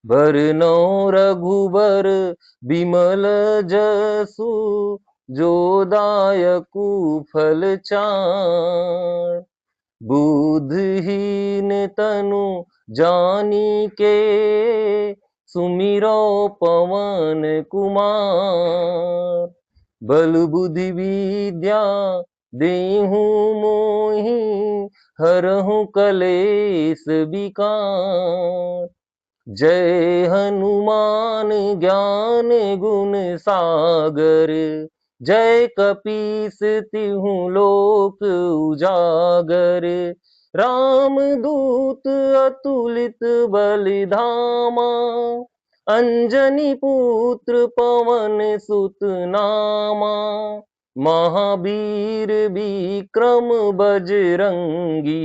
बरनौ रघुबर बिमल जसु, जो दायकु फल चार। बुद्धिहीन तनु जानिके, सुमिरो पवन कुमार। बल बुद्धि विद्या देहु मोहि, हरहु कलेस विकार। जय हनुमान ज्ञान गुण सागर, जय कपीस तिहु लोक उजागर। राम दूत अतुलित बलिधामा, अंजनी पुत्र पवन सुत नामा, महावीर विक्रम बजरंगी,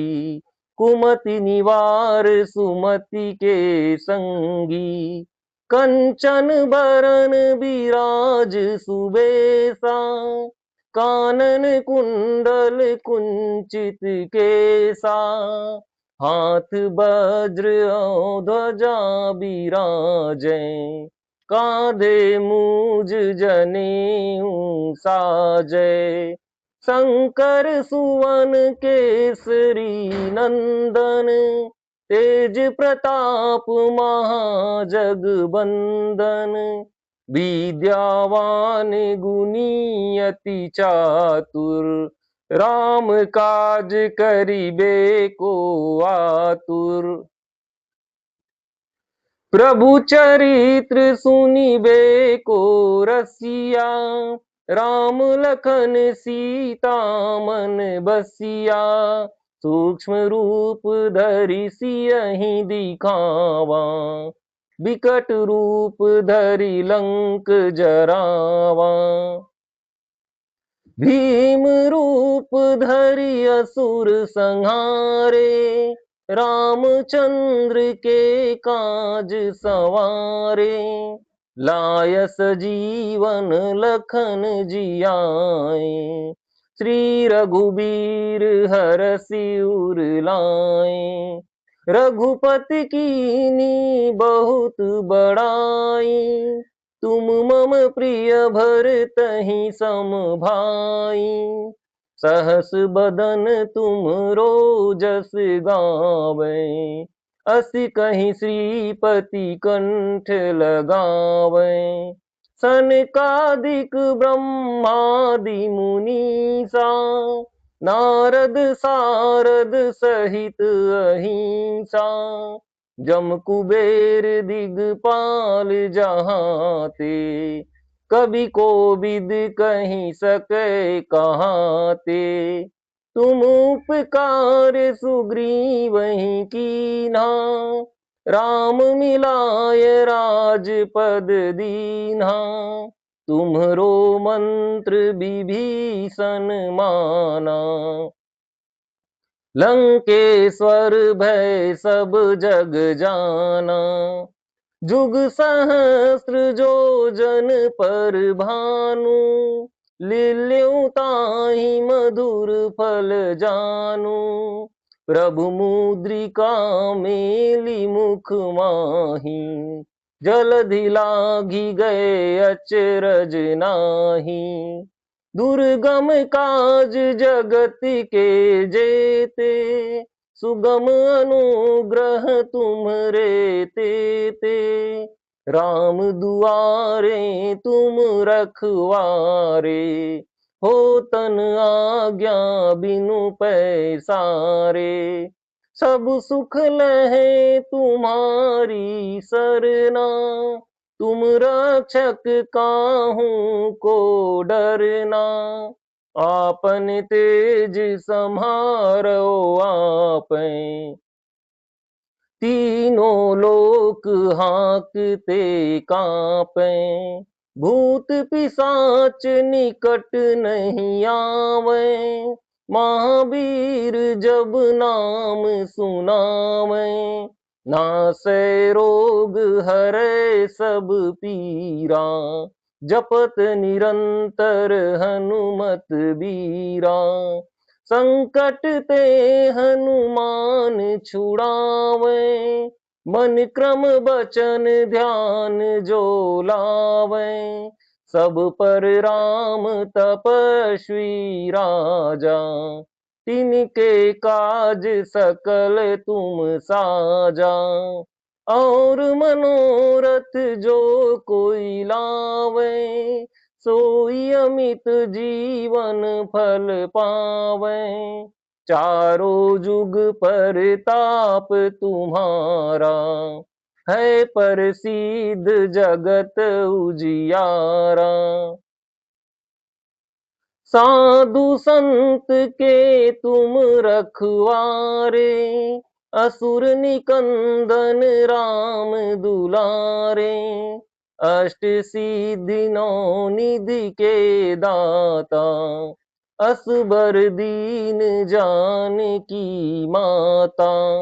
कुमति निवार सुमति के संगी, कंचन बरन विराज सुबेसा, कानन कुंडल कुंचित केसा, हाथ वज्र और ध्वजा बिराजै, कांधे मूज जनेऊ साजै, शंकर सुवन केसरी नंदन, तेज प्रताप महाजगबंदन, विद्यावान गुणी अति चातुर, राम काज करिबे को आतुर, प्रभु चरित्र सुनिबे को रसिया, राम लखन सीता मन बसिया, सूक्ष्म रूप धरि सियहि दिखावा, विकट रूप धरि लंक जरावा, भीम रूप धरि असुर संहारे, रामचंद्र के काज सवारे, लाय सजीवन लखन जियाए, श्री रघुबीर हरषि उर लाए, रघुपति कीनी बहुत बड़ाई, तुम मम प्रिय भरतहि सम भाई, सहस बदन तुम रोजस गावै, अस कहीं श्रीपति कंठ लगावै, सनकादिक ब्रह्मादि मुनीसा, नारद सारद सहित अहिंसा, जम कुबेर दिगपाल जहाते, कवि कोविद कहीं सके कहाते, तुम उपकार सुग्रीवहि कीन्हा, राम मिलाय राजपद दीन्हा, तुम्हरो मंत्र विभीषण माना, लंकेश्वर भय सब जग जाना, जुग सहस्त्र जो जन पर भानु, लील्यु ताहि मधुर फल जानु, प्रभु मुद्रिका मेली मुख माही, जलधि लागी गए अचरज नाही, दुर्गम काज जगत के जेते, सुगम अनुग्रह तुम्हरे तेते, राम दुआरे तुम रखवारे, हो तन आज्ञा बिनु पैसारे, सब सुख लहे तुम्हारी सरना, तुम रक्षक काहू को डरना, आपन तेज सम्हारो आपै, तीनों लोक हाँकते कांपै, भूत पिशाच निकट नहीं आवे, महावीर जब नाम सुनावे, नासै रोग हरै सब पीरा, जपत निरंतर हनुमत बीरा, संकट ते हनुमान छुड़ावे, मन क्रम बचन ध्यान जो लावे, सब पर राम तपस्वी राजा, तिनके काज सकल तुम साजा, और मनोरथ जो कोई लावे, सोई अमित जीवन फल पावे, चारों जुग परताप तुम्हारा, है प्रसिद्ध जगत उजियारा, साधु संत के तुम रखवारे, असुर निकंदन राम दुलारे, अष्ट सिद्धि नौ निधि के दाता, असबर दीन जानकी माता।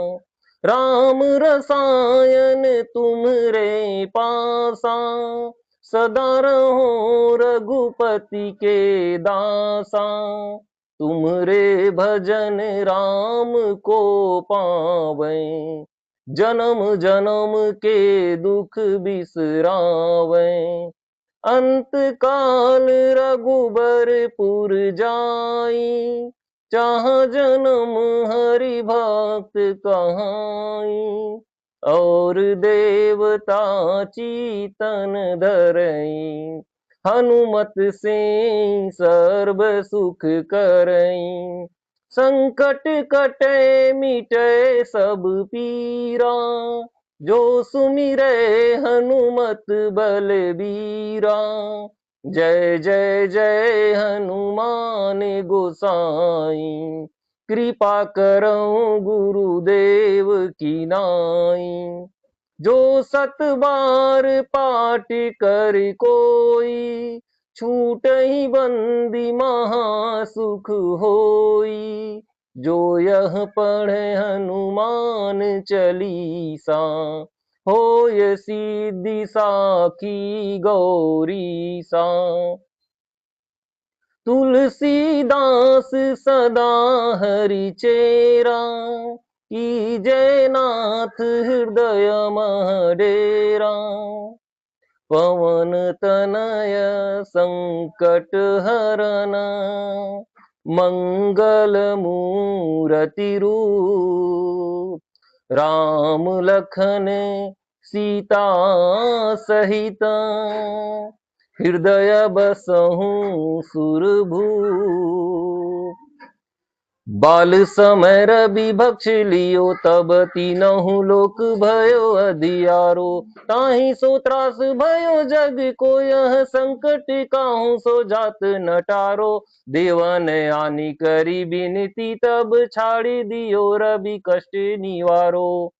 राम रसायन तुमरे पासा, सदा रहो रघुपति के दासा। तुमरे भजन राम को पावै, जन्म जन्म के दुख बिसरावै। अंत काल रघुबरपुर जाई, जहाँ जन्म हरि भक्त कहाई। और देवता चीतन धरई, हनुमत से सर्व सुख करई। संकट कटे मिटे सब पीरा, जो सुमिरै हनुमत बलबीरा। जय जय जय हनुमान गोसाई, कृपा करऊं गुरुदेव की नाई। जो सत बार पाठ कर कोई, छूटहि बंदी महा सुख होई। जो यह पढ़े हनुमान चालीसा, होय सिद्धि साखी गौरी सा। तुलसीदास सदा हरि चेरा, कीजय नाथ हृदय मह डेरा। पवन तनय संकट हरना, मंगल मूरति रूप। राम लखन सीता सहित, हृदय बसहु सुरभूप। बाल समय रवि भक्ष लियो, तब तीनहु लोक भयो अधियारो। ताहि सो त्रास भयो जग को, यह संकट काहू सो जात न टारो। देवन आनी करी बिनती, तब छाड़ी दियो रवि कष्ट निवारो।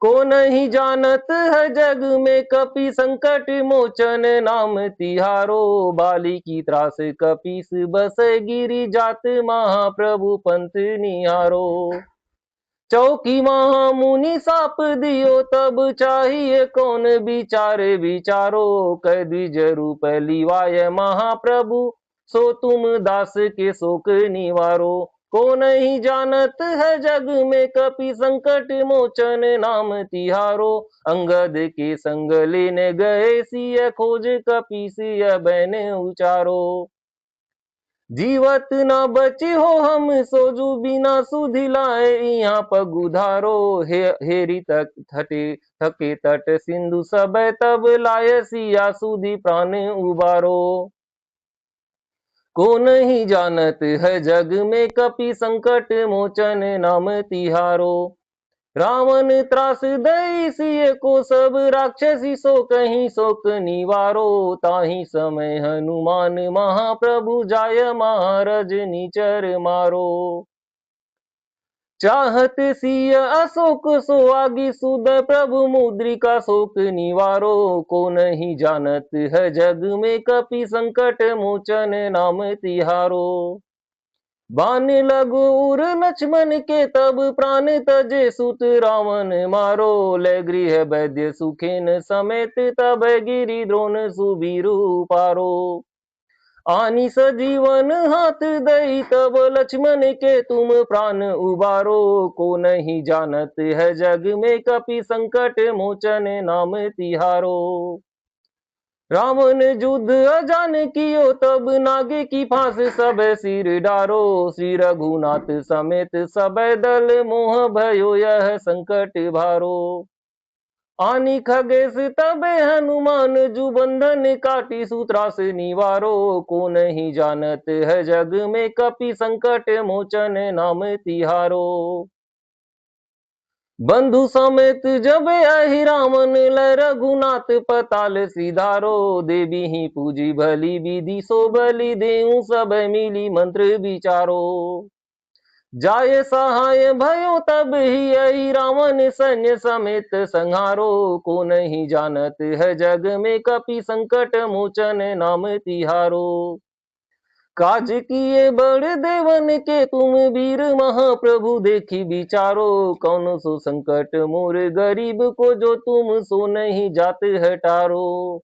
को नहीं जानत है जग में, कपि संकट मोचन नाम तिहारो। बाली की त्रास कपीस बसै, गिरि जात महाप्रभु पंथ निहारो। चौकी महामुनि साप दियो, तब चाहिए कौन विचारे विचारो। कह द्विज रूप लिवाय महाप्रभु, सो तुम दास के शोक निवारो। को नहीं जानत है जग में, कपि संकट मोचन नाम तिहारो। अंगद के संग लेने गए, सिय खोज कपि सिय बैन उचारो। जीवत न बची हो हम सोजू, बिना सुधि लाए यहाँ पगुधारो। हेरी तक थके तट सिंधु सब, तब लाय सिया सुधि प्राण उबारो। को नहीं जानत है जग में, कपि संकट मोचन नाम तिहारो। रावण त्रास दई सिय को, सब राक्षसी सो कहीं शोक निवारो। ताहि समय हनुमान महाप्रभु, जाय महाराज निचर मारो। चाहत सिय अशोक सो आगी, सुध प्रभु मुद्रिका शोक निवारो। को नहीं जानत है जग में, कपि संकट मोचन नाम तिहारो। बान लगु उर लक्ष्मण के, तब प्राण तजे सुत रावण मारो। ले गृह वैद्य सुखेन समेत, तब गिरि द्रोण सुबीरु पारो। आनी सजीवन हाथ दई, तब लक्ष्मण के तुम प्राण उबारो। को नहीं जानत है जग में, कपि संकट मोचन नाम तिहारो। रावण युद्ध अजान कियो, तब नागे की फांस सब सिर डारो। श्री रघुनाथ समेत सब दल, मोह भयो यह संकट भारो। आनी खगेश तबे हनुमान, जु बंधन काटी सूत्रास निवारो। को नहीं जानत है जग में, कपि संकट मोचन नाम तिहारो। बंधु समेत जब आहि रावण, लय रघुनाथ पताल सिधारो। देवी ही पूजी भली विधि, सो बलि देऊ सब मिली मंत्र विचारो। जाय सहाय भयो तब ही यही रावण सैन्य समेत संहारो। को नहीं जानत है जग में कपि संकट मोचन नाम तिहारो। काज किए बड़ देवन के तुम वीर महाप्रभु देखी विचारो। कौन सो संकट मोर गरीब को जो तुम सो नहीं जाते हटारो।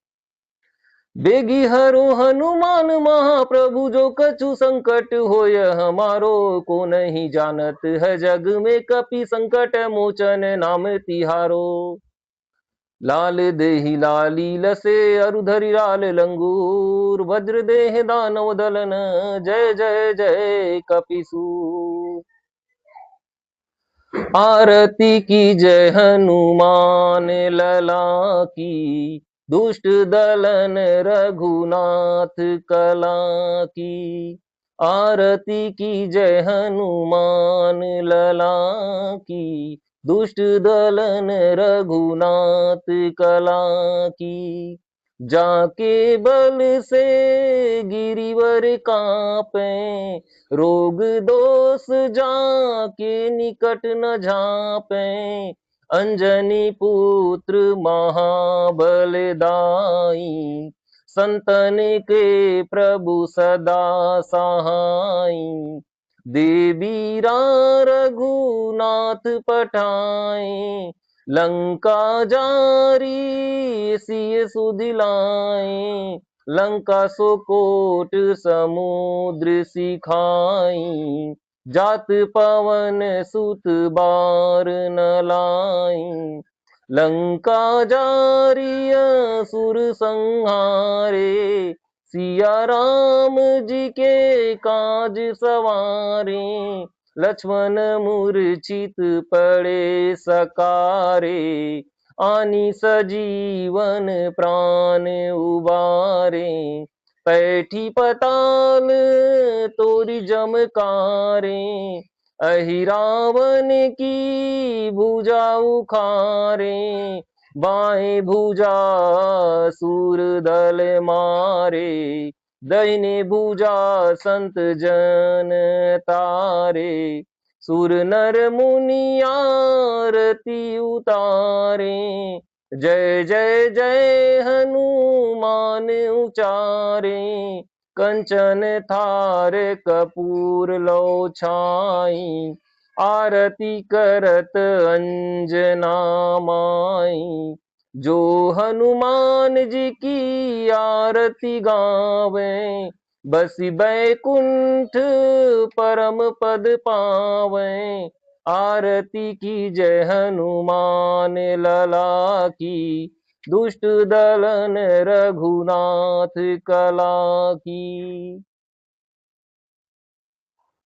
बेगी हरो हनुमान महाप्रभु जो कछु संकट होय हमारो। को नहीं जानत है जग में कपि संकट मोचन नाम तिहारो। लाल देहि लाली लसे अरुधरि लाल लंगूर। वज्र देह दानव दलन जय जय जय कपिसूर। आरती की जय हनुमान लला की। दुष्ट दलन रघुनाथ कला की। आरती की जय हनुमान लला की। दुष्ट दलन रघुनाथ कला की। जाके बल से गिरिवर कांपे। रोग दोष जाके निकट न झापे। अंजनी पुत्र महाबलदाई। संतन के प्रभु सदा सहाई। देवीरा रघुनाथ पठाए। लंका जारी सिय सुदिलाए। लंका सो कोट समुद्र सिखाई। जात पवन सुत बार न लाई। लंका जारी असुर संहारे। सिया राम जी के काज सवारे। लक्ष्मण मूर्छित पड़े सकारे। आनी सजीवन प्राण उबारे। पैठी पताल तोरी जमकारे। अहि रावण की भुजा उखारे। बाएं भुजा सूर दल मारे। दाहिने भुजा संत जन तारे। सुर नर मुनि आरती उतारे। जय जय जय हनुमान उचारे। कंचन थार कपूर लो छाई। आरती करत अंजना माई। जो हनुमान जी की आरती गावे। बसी बैकुंठ परम पद पावे। आरती की जय हनुमान लला की। दुष्ट दलन रघुनाथ कला की।